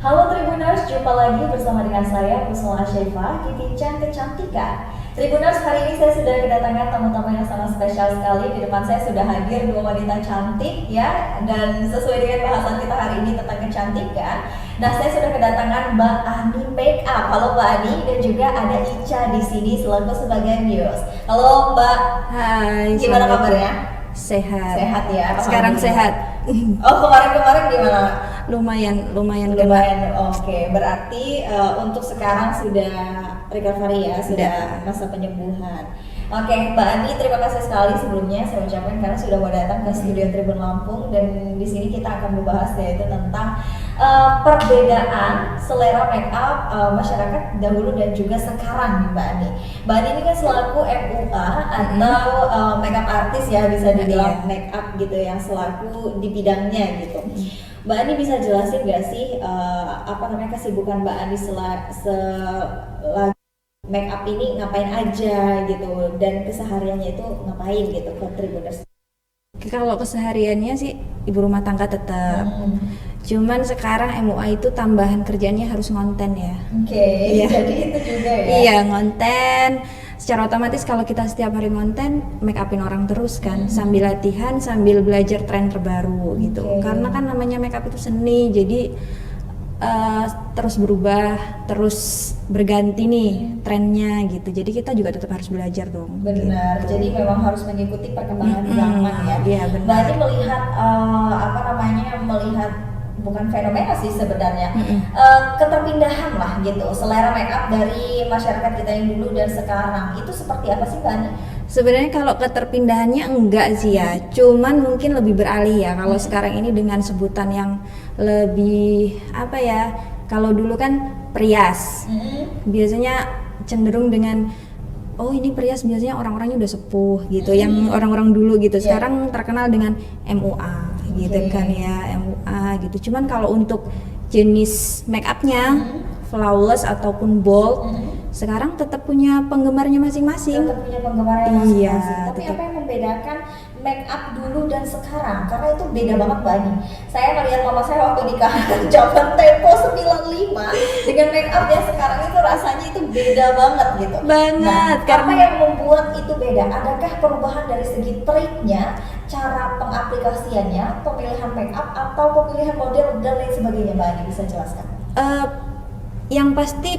Halo Tribuners, jumpa lagi bersama dengan saya Kusma Asyifa di Bincang Kecantikan. Tribuners, hari ini saya sudah kedatangan tamu-tamu yang sangat spesial sekali. Di depan saya sudah hadir dua wanita cantik ya, dan sesuai dengan bahasan kita hari ini tentang kecantikan. Nah, saya sudah kedatangan Mbak Ani Makeup. Halo Mbak Ani, dan juga ada Ica di sini selaku sebagai muse. Halo Mbak. Hai. Gimana kabarnya? Sehat. Sehat ya. Sekarang sehat. Oh, kemarin gimana? Lumayan Oke, berarti untuk sekarang sudah recovery ya, sudah masa penyembuhan. Oke, Mbak Ani, terima kasih sekali sebelumnya saya ucapkan karena sudah mau datang ke studio Tribun Lampung, dan di sini kita akan membahas yaitu tentang perbedaan selera make up masyarakat dahulu dan juga sekarang nih Mbak Ani. Mbak Ani ini kan selaku MUA atau makeup artist ya, bisa dibilang make up gitu yang selaku di bidangnya gitu. Mbak Ani bisa jelasin nggak sih kesibukan Mbak Ani selagi make up ini ngapain aja gitu, dan kesehariannya itu ngapain gitu ke Tribuners? Kalau kesehariannya sih ibu rumah tangga tetap. Cuman sekarang MUA itu tambahan kerjaannya harus ngonten ya. Oke, iya. Jadi itu juga ya? Iya, ngonten. Secara otomatis kalau kita setiap hari ngonten, make upin orang terus kan, sambil latihan, sambil belajar tren terbaru gitu. Karena kan namanya make up itu seni, jadi terus berubah, terus berganti nih trennya gitu. Jadi kita juga tetap harus belajar dong. Benar. Gitu. Jadi memang harus mengikuti perkembangan zaman ya. Iya benar. Berarti melihat bukan fenomena sih sebenarnya, keterpindahan lah gitu, selera make up dari masyarakat kita yang dulu dan sekarang itu seperti apa sih Mbak Ani? Sebenarnya kalau keterpindahannya enggak sih ya, cuman mungkin lebih beralih ya. Kalau sekarang ini dengan sebutan yang lebih apa ya? Kalau dulu kan perias, biasanya cenderung dengan ini perias biasanya orang-orangnya udah sepuh gitu, yang orang-orang dulu gitu. Sekarang terkenal dengan MUA gitu kan ya, MUA gitu. Cuman kalau untuk jenis make upnya flawless ataupun bold, sekarang tetap punya penggemarnya masing-masing. Tetap punya penggemarnya masing-masing. Iya, tapi apa yang membedakan make up dulu dan sekarang? Karena itu beda banget Mbak Ani. Saya ngeliat mama saya waktu nikah zaman tempo 95 dengan make up yang sekarang itu rasanya itu beda banget gitu. Banget. Apa yang membuat itu beda? Adakah perubahan dari segi triknya, cara pengaplikasiannya, pemilihan make up, atau pemilihan model dan lain sebagainya? Mbak Ani bisa jelaskan? Yang pasti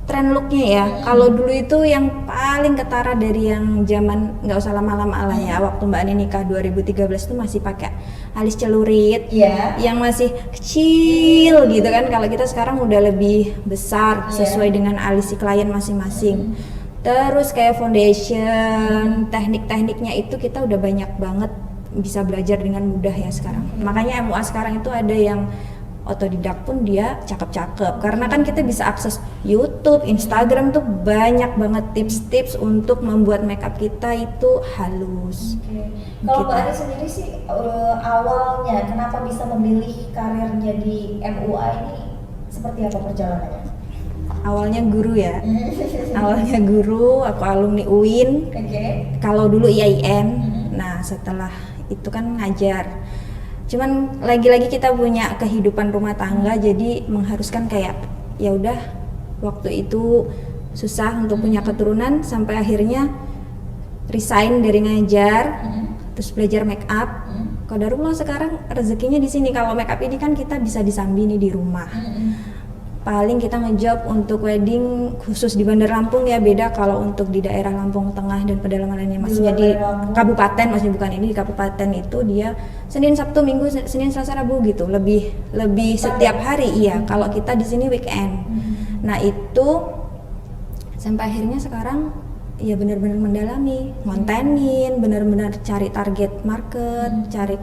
tren looknya ya. Kalau dulu itu yang paling ketara dari yang zaman nggak usah lama-lama lah ya. Waktu Mbak Ani nikah 2013 itu masih pakai alis celurit, yang masih kecil gitu kan. Kalau kita sekarang udah lebih besar sesuai dengan alis si klien masing-masing. Terus kayak foundation, teknik-tekniknya itu kita udah banyak banget bisa belajar dengan mudah ya sekarang. Makanya MUA sekarang itu ada yang otodidak pun dia cakep-cakep, karena kan kita bisa akses YouTube, Instagram tuh banyak banget tips-tips untuk membuat makeup kita itu halus. Kalau Mbak Ani sendiri sih awalnya kenapa bisa memilih karirnya di MUA ini, seperti apa perjalanannya? Awalnya guru ya. Awalnya guru, aku alumni UIN. Kalau dulu IAIN. Nah, setelah itu kan ngajar. Cuman lagi-lagi kita punya kehidupan rumah tangga, jadi mengharuskan kayak ya udah, waktu itu susah untuk punya keturunan sampai akhirnya resign dari ngajar, terus belajar make up. Qadarullah sekarang rezekinya di sini. Kalau make up ini kan kita bisa disambi nih di rumah. Paling kita ngejob untuk wedding khusus di Bandar Lampung ya, beda kalau untuk di daerah Lampung Tengah dan pedalaman lainnya, maksudnya di kabupaten, maksudnya bukan ini, di kabupaten itu dia Senin, Sabtu, Minggu, Senin, Selasa, Rabu gitu, lebih setiap hari. Iya, kalau kita di sini weekend. Nah itu sampai akhirnya sekarang ya benar-benar mendalami, ngontenin, benar-benar cari target market, cari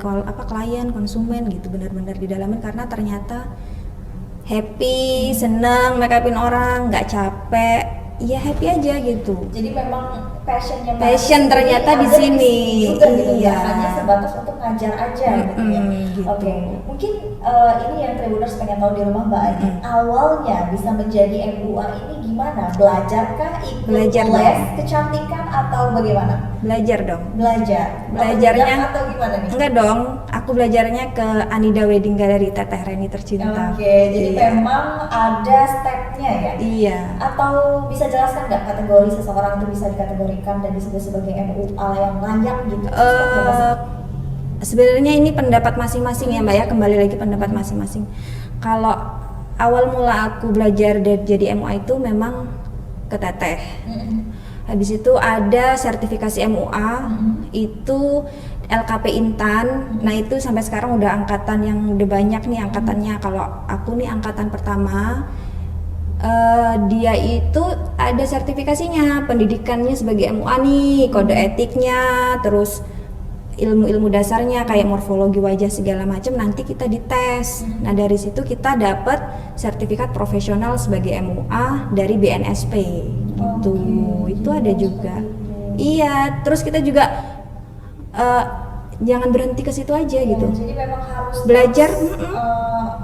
klien, konsumen gitu, benar-benar didalamin karena ternyata happy, seneng make upin orang, nggak capek, ya happy aja gitu. Jadi memang passion ternyata di sini. Iya. Hanya sebatas untuk ngajar aja gitu ya. Gitu. Oke. Mungkin ini yang Tribuners pengen tahu di rumah Mbak Ani. Awalnya bisa menjadi MUA ini gimana? Belajarkah, ikut les kecantikan, atau bagaimana? Belajar dong. Belajarnya atau gimana nih? Enggak dong, aku belajarnya ke Anida Wedding Gallery Teteh Reni tercinta. Oke, jadi memang ada stepnya ya? Iya. Atau bisa jelaskan nggak kategori seseorang itu bisa dikategorikan dan disebut sebagai MUA yang layak gitu? Sebenarnya ini pendapat masing-masing ya Mbak ya, kembali lagi pendapat masing-masing. Kalau awal mula aku belajar jadi MUA itu memang ke Teteh. Habis itu ada sertifikasi MUA, itu LKP Intan. Nah itu sampai sekarang udah angkatan yang udah banyak nih angkatannya. Kalau aku nih angkatan pertama, dia itu ada sertifikasinya, pendidikannya sebagai MUA nih, kode etiknya, terus ilmu-ilmu dasarnya kayak morfologi wajah segala macam nanti kita dites. Nah dari situ kita dapat sertifikat profesional sebagai MUA dari BNSP. Itu ada juga. Iya, terus kita juga jangan berhenti ke situ aja gitu. Jadi memang harus belajar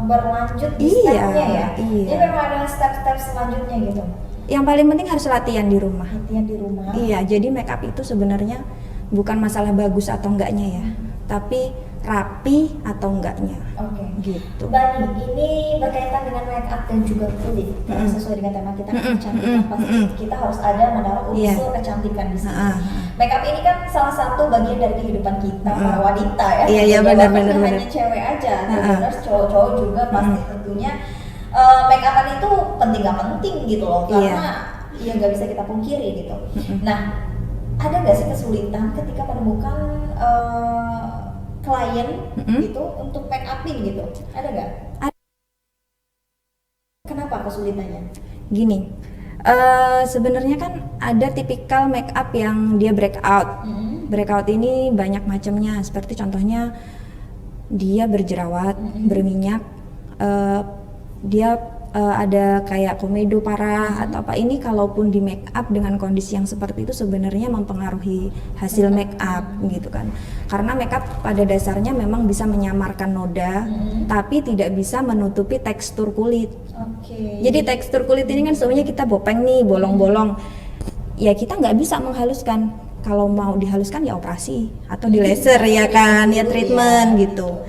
berlanjut di stepnya ya. Iya. Jadi memang ada step-step selanjutnya gitu. Yang paling penting harus latihan di rumah. Latihan di rumah. Iya, jadi make up itu sebenarnya bukan masalah bagus atau enggaknya ya, tapi rapi atau enggaknya. Oke. Gitu. Bani, ini berkaitan dengan make up dan juga kulit. Sesuai dengan tema kita kecantikan, pasti kita harus ada menaruh unsur kecantikan di sini. Make up ini kan salah satu bagian dari kehidupan kita para wanita ya. Iya benar. Hanya cewek aja, terus cowok-cowok juga pasti tentunya make upan itu penting gak penting gitu loh, karena ya nggak bisa kita pungkiri gitu. Nah, ada nggak sih kesulitan ketika menemukan klien gitu untuk make upin gitu? Ada nggak? Kenapa kesulitannya? Gini, sebenarnya kan ada tipikal make up yang dia breakout. Breakout ini banyak macamnya. Seperti contohnya dia berjerawat, berminyak, dia ada kayak komedo parah atau apa. Ini kalaupun di make up dengan kondisi yang seperti itu sebenarnya mempengaruhi hasil make up gitu kan, karena make up pada dasarnya memang bisa menyamarkan noda tapi tidak bisa menutupi tekstur kulit. Jadi tekstur kulit ini kan sebenarnya kita bopeng nih, bolong-bolong ya, kita nggak bisa menghaluskan. Kalau mau dihaluskan ya operasi atau di laser ya kan, ya treatment gitu.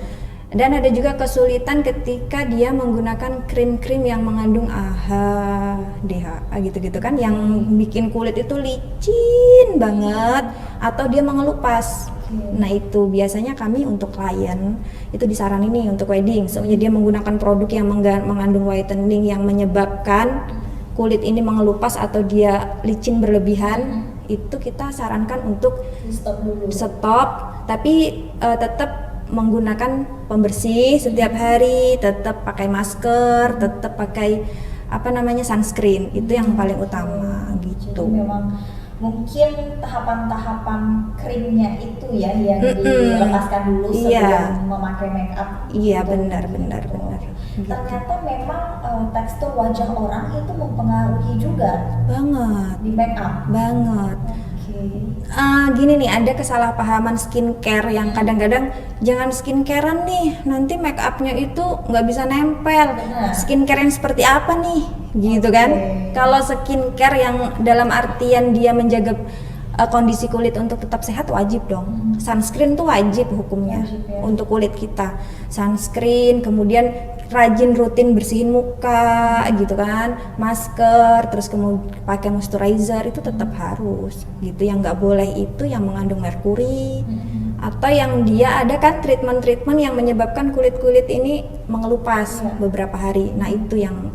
Dan ada juga kesulitan ketika dia menggunakan krim-krim yang mengandung AHA, DHA gitu-gitu kan, yang bikin kulit itu licin banget atau dia mengelupas. Nah itu biasanya kami untuk klien itu disaranin nih untuk wedding, soalnya dia menggunakan produk yang mengandung whitening yang menyebabkan kulit ini mengelupas atau dia licin berlebihan. Itu kita sarankan untuk stop, tapi tetap menggunakan pembersih setiap hari, tetap pakai masker, tetap pakai sunscreen. Itu yang paling utama gitu. Jadi memang mungkin tahapan-tahapan krimnya itu ya yang dilepaskan dulu sebelum memakai make up. Iya, benar. Gitu. Ternyata memang tekstur wajah orang itu mempengaruhi juga banget di make up. Banget. Gini nih, ada kesalahpahaman skincare yang kadang-kadang jangan skincarean nih, nanti make upnya itu nggak bisa nempel. Skincare yang seperti apa nih, gitu kan? Kalau skincare yang dalam artian dia menjaga kondisi kulit untuk tetap sehat, wajib dong. Sunscreen tuh wajib hukumnya untuk kulit kita. Sunscreen, kemudian rajin rutin bersihin muka gitu kan, masker, terus kemudian pakai moisturizer itu tetap harus gitu. Yang nggak boleh itu yang mengandung merkuri atau yang dia ada kan treatment yang menyebabkan kulit ini mengelupas beberapa hari. Nah itu yang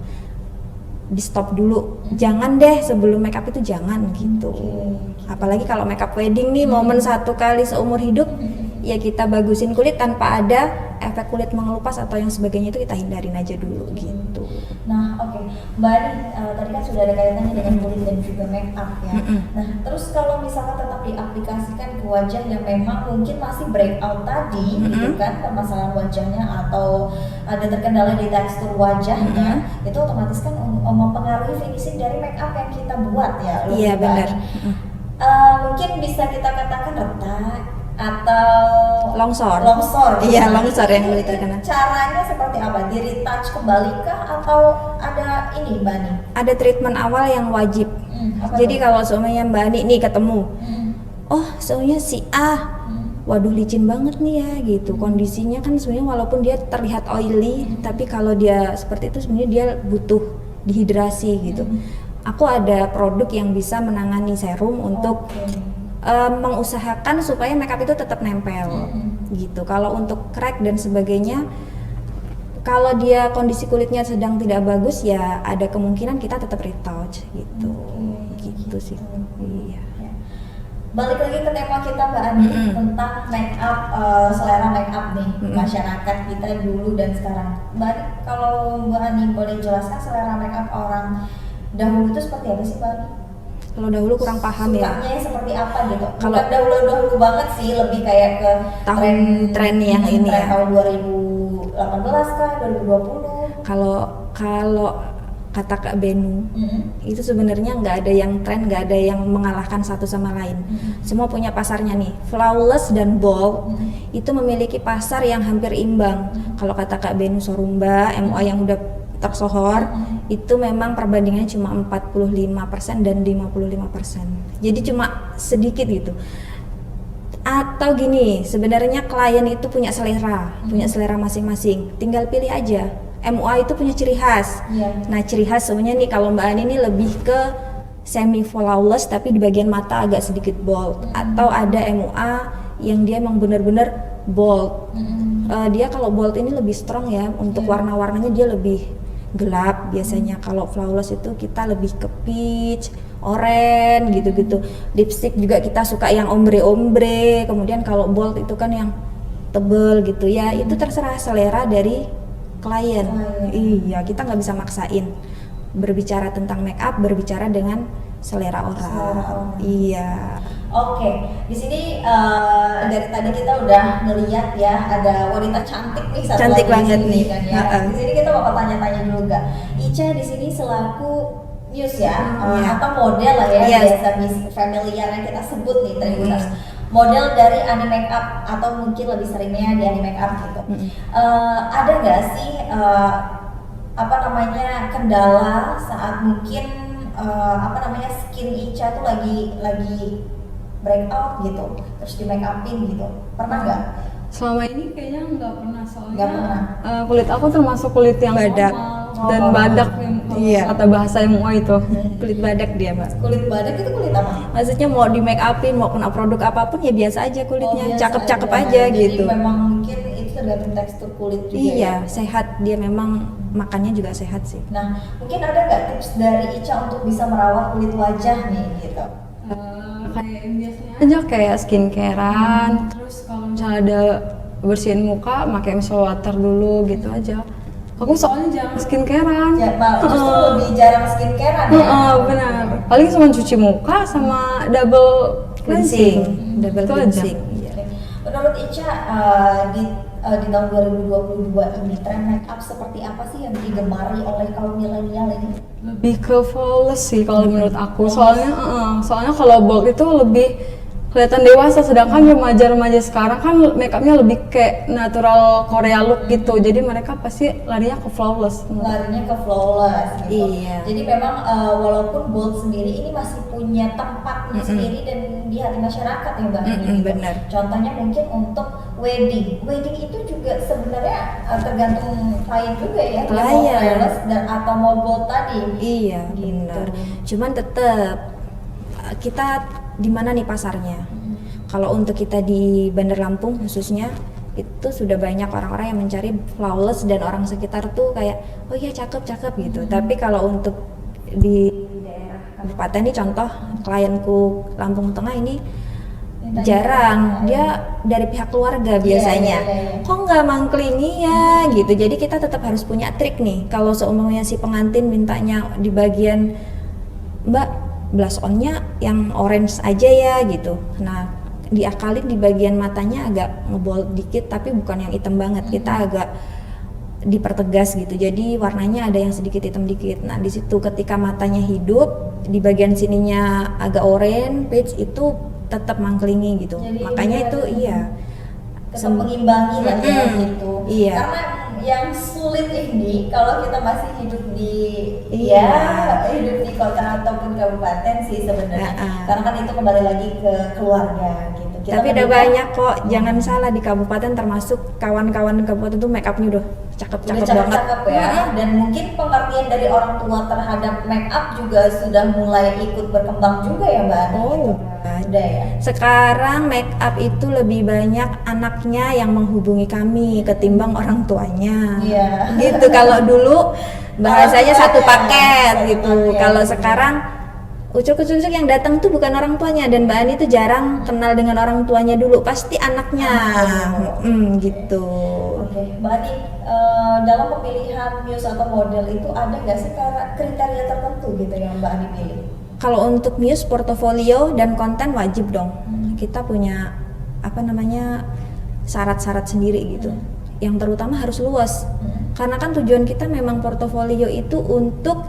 di stop dulu, jangan deh sebelum make up itu jangan gitu. Apalagi kalau make up wedding nih, momen satu kali seumur hidup, ya kita bagusin kulit tanpa ada efek kulit mengelupas atau yang sebagainya, itu kita hindarin aja dulu gitu. Nah Mbak Ani, tadi kan sudah ada kaitannya dengan kulit dan juga make up ya. Nah terus kalau misalkan tetap diaplikasikan ke wajah yang memang mungkin masih breakout tadi gitu kan, permasalahan wajahnya atau ada terkendala di tekstur wajahnya, itu otomatis kan mempengaruhi finishing dari make up yang kita buat ya. Iya benar. Mungkin bisa kita katakan retak atau longsor. Iya, longsor yang lebih terkena. Caranya seperti apa? Di-retouch kembali kah atau ada ini Mbak Ani? Ada treatment awal yang wajib. Jadi kalau semuanya Mbak Ani nih ketemu, oh semuanya si A, waduh licin banget nih ya gitu. Kondisinya kan sebenarnya walaupun dia terlihat oily, tapi kalau dia seperti itu sebenarnya dia butuh dehidrasi gitu. Aku ada produk yang bisa menangani serum untuk mengusahakan supaya makeup itu tetap nempel gitu. Kalau untuk crack dan sebagainya, kalau dia kondisi kulitnya sedang tidak bagus ya ada kemungkinan kita tetap retouch gitu. Gitu sih. Iya. Balik lagi ke tema kita Mbak Ani tentang make up, selera make up nih masyarakat kita dulu dan sekarang. Mbak Ani, kalau Mbak Ani boleh jelaskan selera make up orang dahulu itu seperti apa sih Mbak Ani? Kalau dahulu kurang paham ya. Sukanya seperti apa gitu? Kalau dahulu banget sih, lebih kayak ke tren yang ini ya. Tahun 2018 kah, 2020? Kalau kata Kak Benu, itu sebenarnya nggak ada yang tren, nggak ada yang mengalahkan satu sama lain. Semua punya pasarnya nih. Flawless dan bold itu memiliki pasar yang hampir imbang. Kalau kata Kak Benu Sorumba, MUA yang udah tersohor, itu memang perbandingannya cuma 45% dan 55%. Jadi cuma sedikit gitu. Atau gini, sebenarnya klien itu punya selera masing-masing. Tinggal pilih aja. MUA itu punya ciri khas. Nah, ciri khas sebenarnya nih kalau Mbak Ani ini lebih ke semi flawless tapi di bagian mata agak sedikit bold. Atau ada MUA yang dia emang benar-benar bold. Dia kalau bold ini lebih strong ya, untuk warna-warnanya dia lebih gelap biasanya. Kalau flawless itu kita lebih ke peach, orange gitu-gitu. Lipstick juga kita suka yang ombre-ombre. Kemudian kalau bold itu kan yang tebel gitu ya. Itu terserah selera dari klien. Iya, kita nggak bisa maksain. Berbicara tentang make up, berbicara dengan selera orang. Iya. Oke, di sini dari tadi kita udah ngeliat ya ada wanita cantik nih satu cantik lagi banget di sini, nih. Kan, ya. Di sini kita bakal tanya-tanya dulu nggak? Ica di sini selaku muse ya, atau model lah ya, biasa familiar yang kita sebut nih Tribuners. Model dari Ani Makeup atau mungkin lebih seringnya di Ani Makeup gitu. Ada nggak sih kendala saat mungkin skin Ica tuh lagi breakout gitu, terus di make upin gitu, pernah nggak? Selama ini kayaknya nggak pernah, soalnya Nggak pernah. Kulit aku termasuk kulit yang badak dan badak kata bahasa MUA itu. Kulit badak dia Mbak. Kulit badak itu kulit apa? Maksudnya mau di make upin, mau kena produk apapun ya biasa aja kulitnya, cakep-cakep aja gitu. Jadi memang mungkin itu tergantung tekstur kulit juga. Iya, ya? sehat, dia memang makannya juga sehat sih. Nah, mungkin ada nggak tips dari Ica untuk bisa merawat kulit wajah nih gitu? Kayak biasanya aja kayak skincarean, terus kalau misalnya ada bersihin muka pakai micellar water dulu gitu aja. Aku soalnya jarang skincarean. Ya, justru lebih jarang skincarean ya? Benar. Paling cuma cuci muka sama double cleansing. Double itu cleansing. aja. Menurut Ica di tahun 2022 ini tren make up seperti apa sih yang digemari oleh kaum milenial ini? Lebih ke flawless sih kalau menurut aku. Soalnya kalau bold itu lebih kelihatan dewasa, sedangkan remaja-remaja sekarang kan make upnya lebih kayak natural Korea look gitu. Jadi mereka pasti larinya ke flawless. Larinya ke flawless gitu. Iya. Jadi memang walaupun bold sendiri ini masih punya tempatnya sendiri dan di hati masyarakat ya Mbak. Benar. Contohnya mungkin untuk wedding itu juga sebenarnya tergantung klien juga ya. Mau flawless dan atau mau bold tadi. Iya, benar. Cuman tetap kita di mana nih pasarnya? Kalau untuk kita di Bandar Lampung khususnya itu sudah banyak orang-orang yang mencari flawless dan orang sekitar tuh kayak oh iya cakep gitu. Tapi kalau untuk di daerah kabupaten nih contoh klienku Lampung Tengah ini jarang, dia dari pihak keluarga biasanya. Kok nggak mangklingi ya gitu. Jadi kita tetap harus punya trik nih. Kalau seumumnya si pengantin mintanya di bagian Mbak blush on-nya yang orange aja ya gitu. Nah, diakalin di bagian matanya agak ngebold dikit tapi bukan yang hitam banget. Kita agak dipertegas gitu. Jadi warnanya ada yang sedikit hitam dikit. Nah, di situ ketika matanya hidup, di bagian sininya agak orange, peach itu tetap mangklingi gitu. Jadi makanya itu iya tetap mengimbangi lah ya gitu. Iya. Karena yang sulit ini kalau kita masih hidup di Iya. hidup di kota ataupun kabupaten sih sebenarnya. Karena kan itu kembali lagi ke keluarga gitu. Kita Tapi udah mendidik- banyak kok, jangan salah di kabupaten termasuk kawan-kawan kabupaten tuh make upnya udah udah cakep-cakep banget. cakep-cakep ya. Dan mungkin pengertian dari orang tua terhadap make up juga sudah mulai ikut berkembang juga ya Mbak Ani, Oh, gitu. Udah ya. Sekarang make up itu lebih banyak anaknya yang menghubungi kami ketimbang orang tuanya. Iya. Gitu kalau dulu bahasanya Orang satu tuanya, paket satu gitu. paket. Kalau sekarang ucuk-ucuk yang datang tuh bukan orang tuanya, dan Mbak Ani tuh jarang kenal dengan orang tuanya dulu, pasti anaknya. Gitu. Oke, Mbak Ani, dalam pemilihan muse atau model itu ada nggak sih kriteria tertentu gitu yang Mbak Ani pilih? Kalau untuk muse, portofolio dan konten wajib dong. Kita punya apa namanya syarat-syarat sendiri gitu. Yang terutama harus luas. Karena kan tujuan kita memang portofolio itu untuk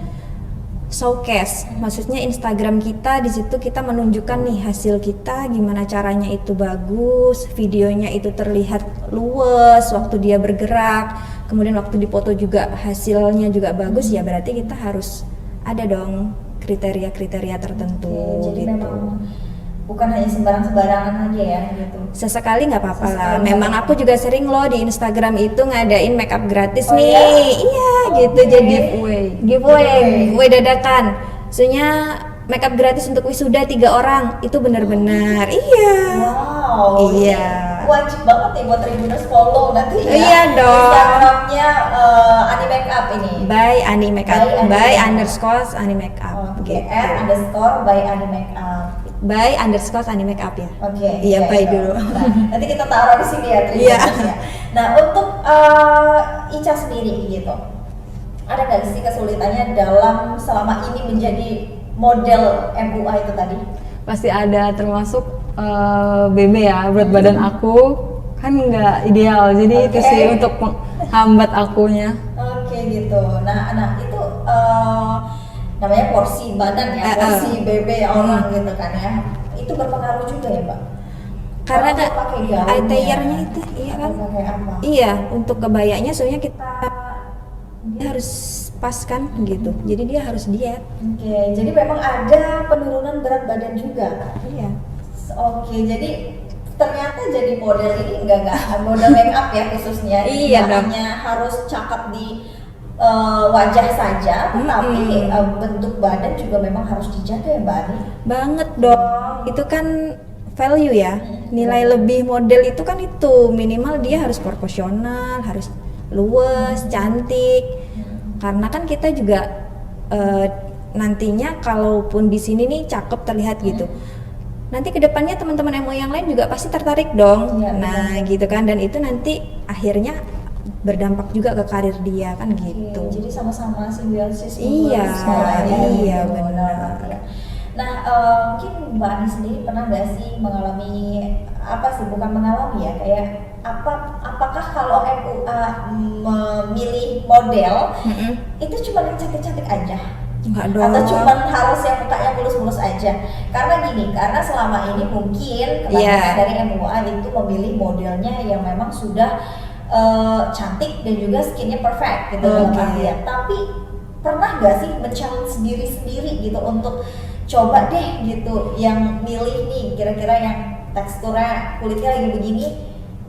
showcase. Maksudnya Instagram kita, di situ kita menunjukkan nih hasil kita, gimana caranya itu bagus, videonya itu terlihat luas waktu dia bergerak. Kemudian waktu dipoto juga hasilnya juga bagus, ya berarti kita harus ada dong kriteria-kriteria tertentu. Oke, jadi gitu. memang bukan hanya sembarang-sembarangan aja ya gitu. Sesekali nggak apa-apa lah. Sesekali Memang nggak aku juga sering loh di Instagram itu ngadain makeup gratis Oh, nih. ya? Iya, Oke. gitu. Jadi Giveaway. giveaway dadakan. Soalnya makeup gratis untuk wisuda 3 orang itu benar-benar. Iya. Wow. Iya. Wajib banget nih buat Tribuners follow nanti ya. Iya dong. Instagramnya Ani Makeup ini. By Ani Makeup, By Ani by Makeup. underscore Ani Makeup. Oke, Gitu. @_ by Ani Makeup. By underscore Ani Makeup ya. Oke. Iya, by itu. dulu. Nah, nanti kita taruh di sini ya Tribuners Iya. ya. Nah, untuk Ica sendiri gitu. Ada nggak sih kesulitannya dalam selama ini menjadi model MUA itu tadi? Pasti ada, termasuk BB ya, berat badan aku kan nggak ideal, jadi itu Oke. sih untuk menghambat akunya. Oke gitu. Nah itu namanya porsi badan ya, porsi BB orang gitu kan ya. Itu berpengaruh juga ya Mbak? Karena Kalau pakai gaunnya, attire-nya itu, iya atau kan? pakai apa? Iya, untuk kebayanya soalnya dia harus pas kan gitu. Jadi dia harus diet. Oke, jadi memang ada penurunan berat badan juga. Iya. Oke, jadi ternyata jadi model ini enggak model make up ya khususnya. Iya Tidak dong. hanya harus cakep di wajah saja, tapi bentuk badan juga memang harus dijaga ya Mbak Ani. Banget dong. Itu kan value ya. Nilai lebih model itu kan itu minimal dia harus proporsional, harus luas, cantik. Karena kan kita juga nantinya kalaupun di sini nih cakep terlihat gitu. Nanti kedepannya teman-teman MO yang lain juga pasti tertarik dong. Iya, Nah, gitu kan, dan itu nanti akhirnya berdampak juga ke karir dia kan gitu. Oke, jadi sama-sama simbiosis Iya, influence semuanya iya, gitu. benar. Nah, mungkin Mbak Ani sendiri pernah nggak sih mengalami apa sih, bukan mengalami ya, kayak apakah kalau MUA memilih model itu cuma yang cantik-cantik aja? Enggak dong. Atau cuman harus yang mukanya mulus-mulus aja? Karena gini, karena selama ini mungkin kebanyakan Iya. dari MUA itu memilih modelnya yang memang sudah cantik dan juga skinnya perfect gitu dalam Oke. artian. Tapi pernah nggak sih men-challenge sendiri gitu untuk coba deh gitu yang milih nih kira-kira yang teksturnya kulitnya lagi begini,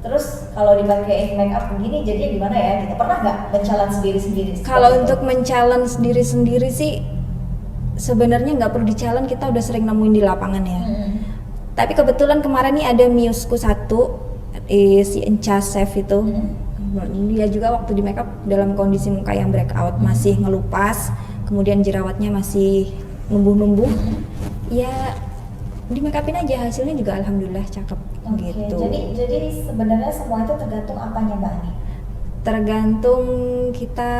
terus kalau dipakai make up begini jadinya gimana ya gitu? Pernah nggak men-challenge sendiri-sendiri? Kalau seperti itu? untuk men-challenge diri sendiri sih sebenarnya nggak perlu di-challenge, kita udah sering nemuin di lapangan ya. Tapi kebetulan kemarin nih ada miusku satu, si Enca Chef itu. Dia juga waktu di makeup dalam kondisi muka yang breakout, masih ngelupas, kemudian jerawatnya masih numbuh-numbuh. Ya di make upin aja, hasilnya juga alhamdulillah cakep. Oke, Gitu. jadi sebenarnya semua itu tergantung apanya Mbak Ani? Tergantung kita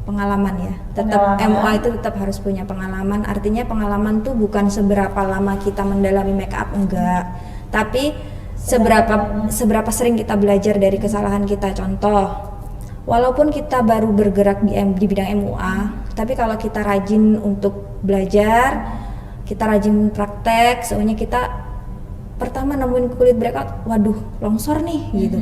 pengalaman ya. Tetap Pengalaman. MUA itu tetap harus punya pengalaman. Artinya pengalaman tuh bukan seberapa lama kita mendalami make up, enggak. Tapi seberapa sering kita belajar dari kesalahan kita. Contoh, walaupun kita baru bergerak di bidang MUA, tapi kalau kita rajin untuk belajar, kita rajin praktek, soalnya kita pertama nemuin kulit breakout, waduh longsor nih gitu.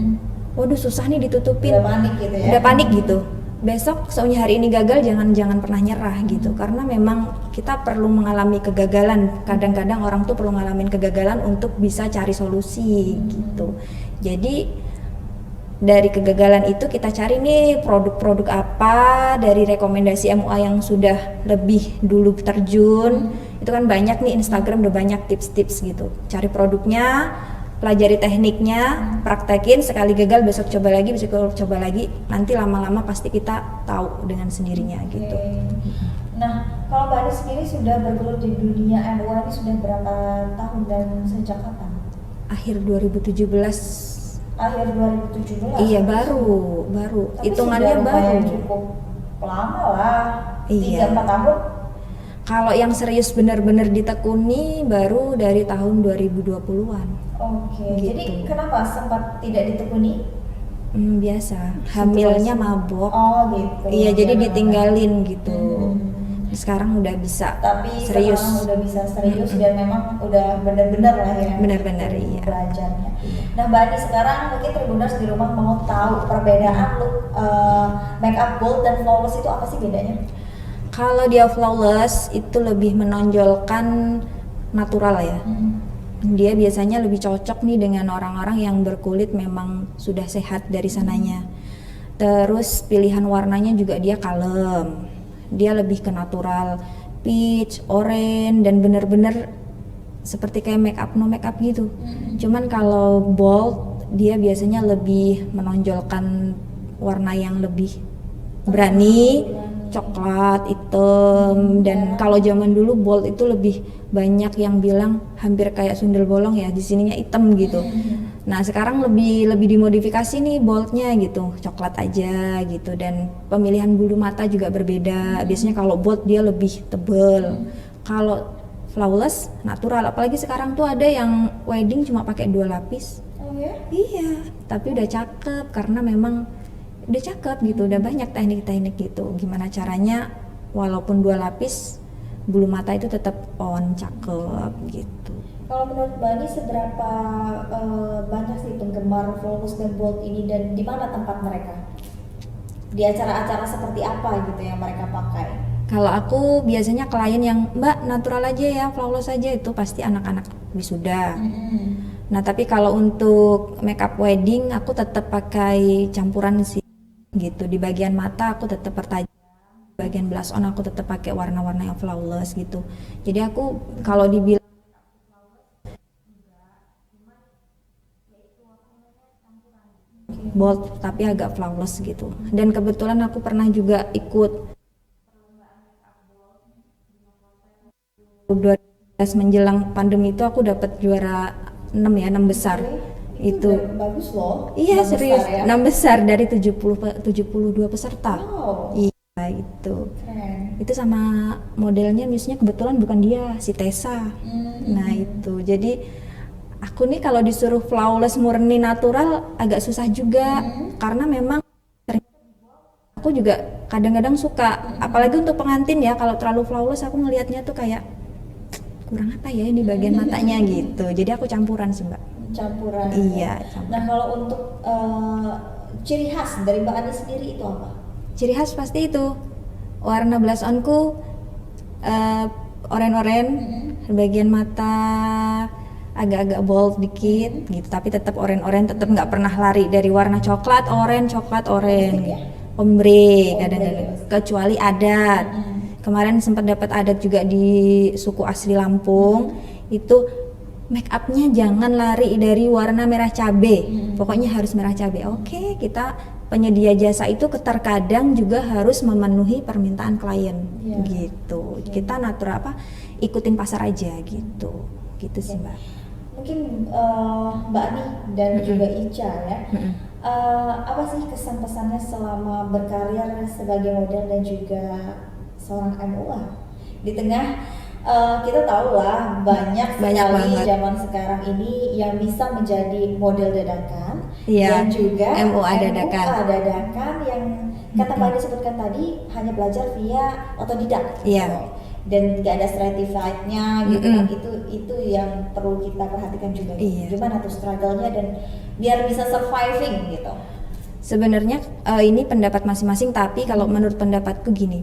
waduh susah nih ditutupin, Udah panik gitu ya. udah panik gitu. Besok soalnya hari ini gagal, jangan pernah nyerah gitu, karena memang kita perlu mengalami kegagalan. Kadang-kadang orang tuh perlu ngalamin kegagalan untuk bisa cari solusi gitu. Jadi dari kegagalan itu kita cari nih produk-produk apa dari rekomendasi MUA yang sudah lebih dulu terjun. Itu kan banyak nih, Instagram udah banyak tips-tips gitu. Cari produknya, pelajari tekniknya, praktekin, sekali gagal besok coba lagi, besok coba lagi, nanti lama-lama pasti kita tahu dengan sendirinya gitu. Nah, kalau Mbak Ani sendiri sudah bergelut di dunia MUA ini sudah berapa tahun dan sejak kapan? Akhir 2017. Akhir 2017. Iya, baru. Tapi Hitungannya sudah baru. lumayan cukup lama lah. Iya. 3-4 tahun. Kalau yang serius benar-benar ditekuni baru dari tahun 2020-an. Oke, Gitu. jadi kenapa sempat tidak ditekuni? Biasa, hamilnya mabok. Oh gitu. Iya, jadi Ya, ditinggalin gitu. Hmm. Sekarang udah bisa Tapi serius. sekarang udah bisa serius dan memang udah benar-benar lah ya. Benar-benar, iya. Belajarnya. Nah Mbak Ani, sekarang mungkin Tribuners di rumah mau tahu perbedaan look makeup bold dan flawless itu apa sih bedanya? Kalau dia flawless itu lebih menonjolkan natural ya. Dia biasanya lebih cocok nih dengan orang-orang yang berkulit memang sudah sehat dari sananya. Terus pilihan warnanya juga dia kalem. Dia lebih ke natural, peach, orange, dan bener-bener seperti kayak makeup no makeup gitu. Cuman kalau bold dia biasanya lebih menonjolkan warna yang lebih berani, coklat, hitam, dan kalau zaman dulu bold itu lebih banyak yang bilang hampir kayak sundel bolong ya, di sininya hitam gitu. Nah sekarang lebih dimodifikasi nih boldnya gitu, coklat aja gitu, dan pemilihan bulu mata juga berbeda. Biasanya kalau bold dia lebih tebel, kalau flawless natural. Apalagi sekarang tuh ada yang wedding cuma pakai 2 lapis. Oh ya? Iya, tapi udah cakep karena memang udah cakep gitu, udah banyak teknik-teknik gitu. Gimana caranya walaupun 2 lapis bulu mata itu tetap on, cakep gitu. Kalau menurut Mbak Ani seberapa banyak sih penggemar flawless dan bold ini, dan di mana tempat mereka? Di acara-acara seperti apa gitu yang mereka pakai? Kalau aku biasanya klien yang Mbak natural aja ya, flawless aja, itu pasti anak-anak wisuda. Nah tapi kalau untuk makeup wedding aku tetap pakai campuran sih gitu. Di bagian mata aku tetap pertajam, bagian blush on aku tetap pakai warna-warna yang flawless gitu. Jadi aku kalau dibilang bold tapi agak flawless gitu. Dan kebetulan aku pernah juga ikut 2012 menjelang pandemi itu, aku dapat juara 6 ya, 6 besar. Itu bagus loh. iya 6 serius, besar ya? 6 besar dari 72 peserta. Wow. Iya itu. Keren. Itu sama modelnya misalnya kebetulan bukan dia, si Tessa. Nah itu, jadi aku nih kalau disuruh flawless murni natural agak susah juga, karena memang aku juga kadang-kadang suka, apalagi untuk pengantin ya, kalau terlalu flawless aku ngelihatnya tuh kayak kurang apa ya ini bagian matanya gitu. Jadi aku campuran sih Mbak. Campuran. Iya, campuran. Nah kalau untuk ciri khas dari Mbak Ani sendiri itu apa? Ciri khas pasti itu warna blush onku oren-oren, bagian mata agak-agak bold dikit gitu, tapi tetap oren-oren, tetap nggak pernah lari dari warna coklat oren ombre kadang-kadang, kecuali adat. Kemarin sempat dapat adat juga di suku asli Lampung, itu make upnya jangan lari dari warna merah cabe, pokoknya harus merah cabe. Oke, kita penyedia jasa itu terkadang juga harus memenuhi permintaan klien gitu. Kita natural ikutin pasar aja gitu sih Mbak. Mungkin Mbak Ani dan juga Ica ya, apa sih kesan pesannya selama berkarir sebagai model dan juga seorang MUA di tengah kita tahu lah banyak sekali banget zaman sekarang ini yang bisa menjadi model dadakan Iya, dan juga MUA dadakan. dadakan yang kata Mbak Ani sebutkan tadi hanya belajar via otodidak. Iya. gitu. dan gak ada certified-nya gitu kan, itu yang perlu kita perhatikan juga. Gimana tuh struggle-nya dan biar bisa surviving gitu? Sebenarnya ini pendapat masing-masing, tapi kalau menurut pendapatku gini,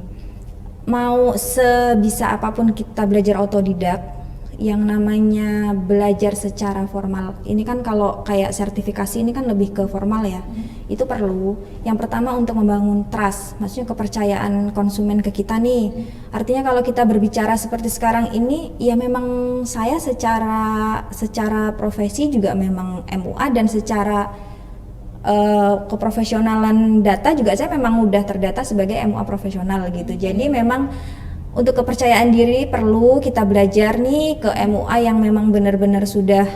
mau sebisa apapun kita belajar otodidak, yang namanya belajar secara formal ini kan kalau kayak sertifikasi ini kan lebih ke formal ya, itu perlu. Yang pertama untuk membangun trust, maksudnya kepercayaan konsumen ke kita nih. Artinya kalau kita berbicara seperti sekarang ini, ya memang saya secara profesi juga memang MUA, dan secara keprofesionalan data juga saya memang udah terdata sebagai MUA profesional gitu. Jadi memang untuk kepercayaan diri perlu kita belajar nih ke MUA yang memang benar-benar sudah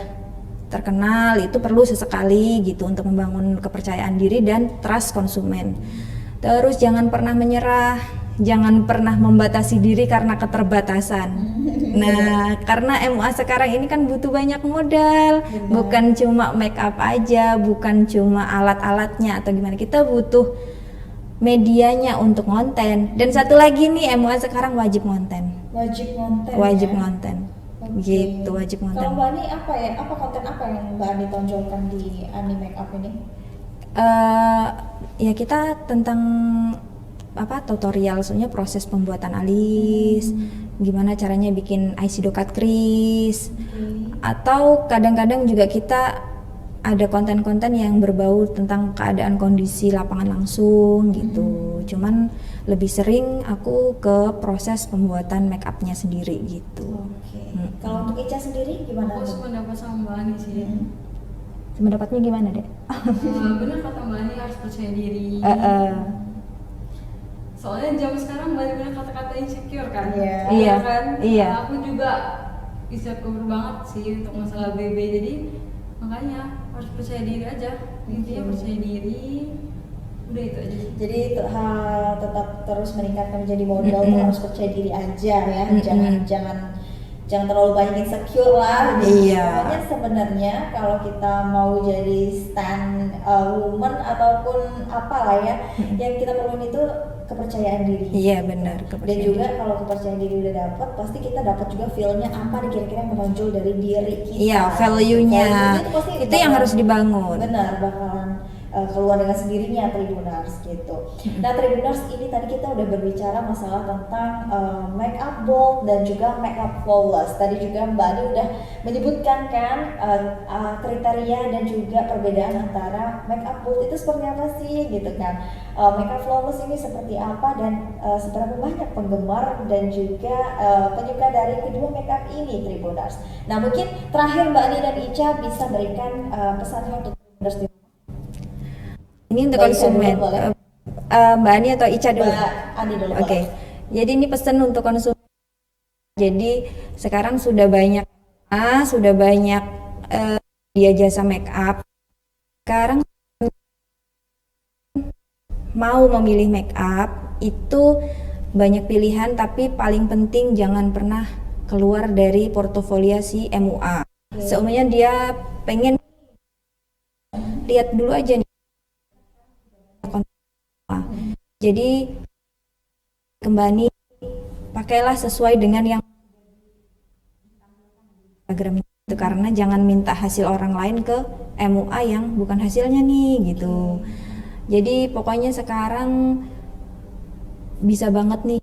terkenal, itu perlu sesekali gitu untuk membangun kepercayaan diri dan trust konsumen. Terus jangan pernah menyerah, jangan pernah membatasi diri karena keterbatasan. Nah, karena MUA sekarang ini kan butuh banyak modal, bukan cuma make up aja, bukan cuma alat-alatnya atau gimana, kita butuh medianya untuk konten. Dan satu lagi nih, MUA sekarang wajib konten. Wajib konten. Wajib ya? konten. Okay. Gitu, wajib konten. Kalau Mbak Ani apa ya? Apa konten apa yang Mbak Ani tonjolkan di Ani Makeup ini? Ya kita tentang tutorial, soalnya proses pembuatan alis, gimana caranya bikin eyeshadow cut crease, atau kadang-kadang juga kita ada konten-konten yang berbau tentang keadaan kondisi lapangan langsung gitu. Cuman lebih sering aku ke proses pembuatan make upnya sendiri gitu. Kalau untuk Ica sendiri gimana? Aku sependapat sama Mbak Ani sih. Pendapatnya gimana, Dek? Benar kata Mbak Ani, harus percaya diri. Soalnya jam sekarang banyak kata-kata insecure kan. Iya kan. Iya. Aku juga insecure banget sih untuk masalah BB, jadi makanya harus percaya diri aja. Intinya percaya diri, udah itu aja. Jadi tetap terus meningkatkan menjadi model tuh harus percaya diri aja ya. Jangan terlalu banyak insecure lah. Pokoknya sebenarnya kalau kita mau jadi stand woman ataupun apalah ya, yang kita perluin itu kepercayaan diri. Iya benar. Dan juga kalau kepercayaan diri udah dapet, pasti kita dapat juga feel-nya apa nih kira-kira yang menonjol dari diri kita. Iya, value-nya. Itu yang harus dibangun. Benar, bakalan keluar dengan sendirinya Tribuners gitu. Nah Tribuners, ini tadi kita udah berbicara masalah tentang make up bold dan juga make up flawless. Tadi juga Mbak Ani udah menyebutkan kan kriteria dan juga perbedaan antara make up bold itu seperti apa sih gitu kan. Make up flawless ini seperti apa dan seberapa banyak penggemar dan juga penyuka dari kedua make up ini Tribuners. Nah mungkin terakhir Mbak Ani dan Ica bisa berikan pesannya untuk Tribuners. Ini untuk konsumen. Mbak Ani atau Ica dulu? Mbak Ani dulu. Oke. Jadi ini pesan untuk konsumen. Jadi sekarang sudah banyak dia jasa make up. Sekarang mau memilih make up itu banyak pilihan, tapi paling penting jangan pernah keluar dari portofolio si MUA. Seumurnya dia pengen lihat dulu aja nih. Jadi kembali pakailah sesuai dengan yang Instagram itu, karena jangan minta hasil orang lain ke MUA yang bukan hasilnya nih gitu. Jadi pokoknya sekarang bisa banget nih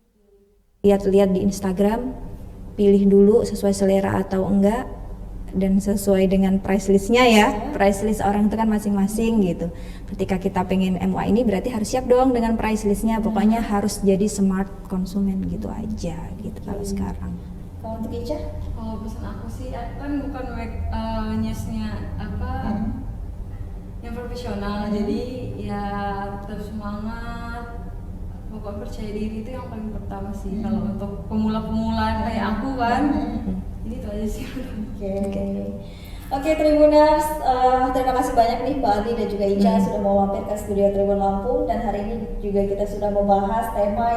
lihat-lihat di Instagram, pilih dulu sesuai selera atau enggak, dan sesuai dengan price listnya ya. Price list orang itu kan masing-masing gitu. Ketika kita pengen MUA ini berarti harus siap dong dengan price listnya. Pokoknya harus jadi smart konsumen gitu aja gitu kalau sekarang. Kalau untuk Ica? Kalau pesan aku sih, aku kan bukan newsnya yang profesional, jadi ya tetap semangat, pokoknya percaya diri itu yang paling pertama sih. Kalau untuk pemula-pemula kayak aku kan, jadi itu aja sih. Oke Tribuners, terima kasih banyak nih Mbak Ani dan juga Ica sudah mau mampir ke studio Tribun Lampung, dan hari ini juga kita sudah membahas tema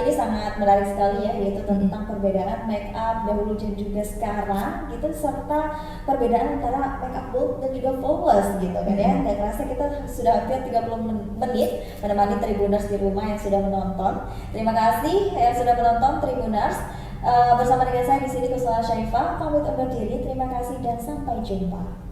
ini sangat menarik sekali ya, yaitu tentang perbedaan make up dahulu dan juga sekarang gitu, serta perbedaan antara make up bold dan juga flawless gitu kan ya. Dan kerasa kita sudah hampir 30 menit menemani Tribuners di rumah yang sudah menonton. Terima kasih yang sudah menonton Tribuners. Bersama dengan saya di sini Kusala Syaifah pamit undur diri. Terima kasih dan sampai jumpa.